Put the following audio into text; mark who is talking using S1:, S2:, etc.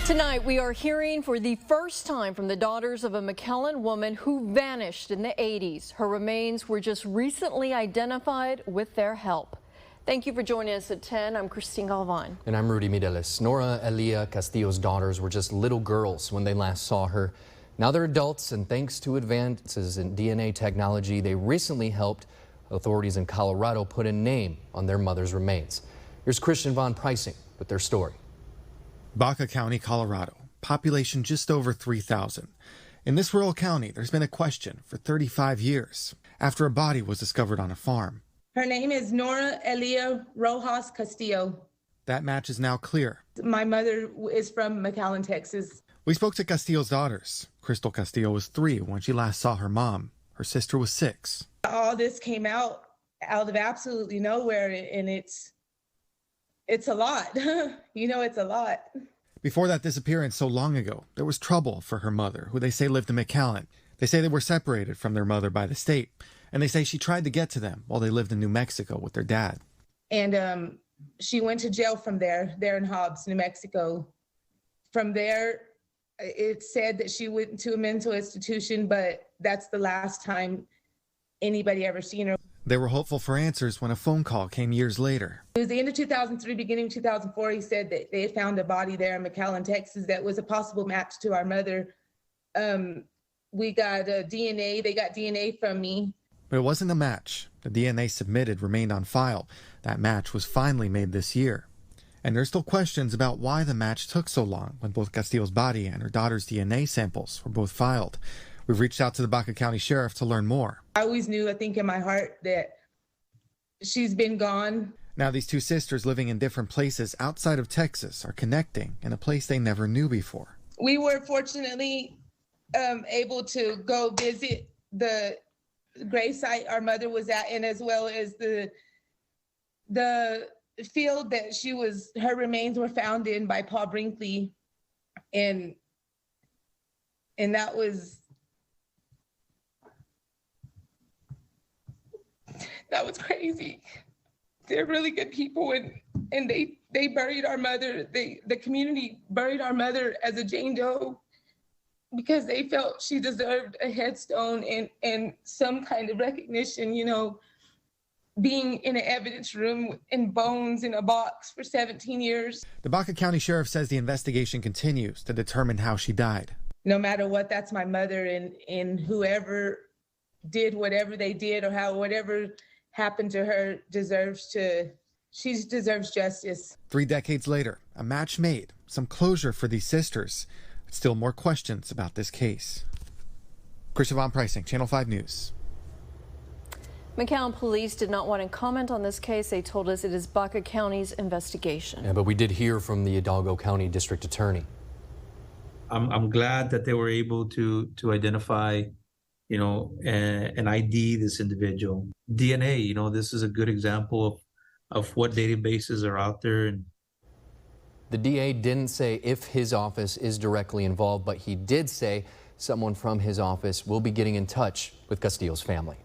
S1: Tonight, we are hearing for the first time from the daughters of a McAllen woman who vanished in the 80s. Her remains were just recently identified with their help. Thank you for joining us at 10. I'm Christine Galvan.
S2: And I'm Rudy Mireles. Nora Elia Castillo's daughters were just little girls when they last saw her. Now they're adults, and thanks to advances in DNA technology, they recently helped authorities in Colorado put a name on their mother's remains. Here's Christian Von Pricing with their story.
S3: Baca County, Colorado, population just over 3,000. In this rural county, there's been a question for 35 years after a body was discovered on a farm.
S4: Her name is Nora Elia Rojas Castillo.
S3: That match is now clear.
S4: My mother is from McAllen, Texas.
S3: We spoke to Castillo's daughters. Crystal Castillo was 3 when she last saw her mom. Her sister was 6.
S4: All this came out of absolutely nowhere, and it's a lot. It's a lot.
S3: Before that disappearance so long ago, there was trouble for her mother, who they say lived in McAllen. They say they were separated from their mother by the state, and they say she tried to get to them while they lived in New Mexico with their dad.
S4: And she went to jail from there in Hobbs, New Mexico. From there, it said that she went to a mental institution, but that's the last time anybody ever seen her.
S3: They were hopeful for answers when a phone call came years later.
S4: It was the end of 2003, beginning of 2004. He said that they had found a body there in McAllen, Texas, that was a possible match to our mother. We got DNA. They got DNA from me.
S3: But it wasn't a match. The DNA submitted remained on file. That match was finally made this year. And there's still questions about why the match took so long when both Castillo's body and her daughter's DNA samples were both filed. We've reached out to the Baca County Sheriff to learn more.
S4: I always knew, I think in my heart, that she's been gone.
S3: Now these two sisters living in different places outside of Texas are connecting in a place they never knew before.
S4: We were fortunately able to go visit the gravesite our mother was at, and as well as the field that her remains were found in by Paul Brinkley. And that was crazy. They're really good people, and they buried our mother. The community buried our mother as a Jane Doe because they felt she deserved a headstone and some kind of recognition, being in an evidence room in bones in a box for 17 years.
S3: The Baca County Sheriff says the investigation continues to determine how she died.
S4: No matter what, that's my mother, and whoever did whatever they did or whatever happened to her deserves justice.
S3: 3 decades later, a match made, some closure for these sisters, but still more questions about this case. Christian Von Pricing, Channel 5 News.
S1: McAllen police did not want to comment on this case. They told us it is Baca County's investigation.
S2: Yeah, but we did hear from the Hidalgo County District Attorney.
S5: I'm glad that they were able to identify and ID this individual. DNA, this is a good example of what databases are out there. And
S2: the DA didn't say if his office is directly involved, but he did say someone from his office will be getting in touch with Castillo's family.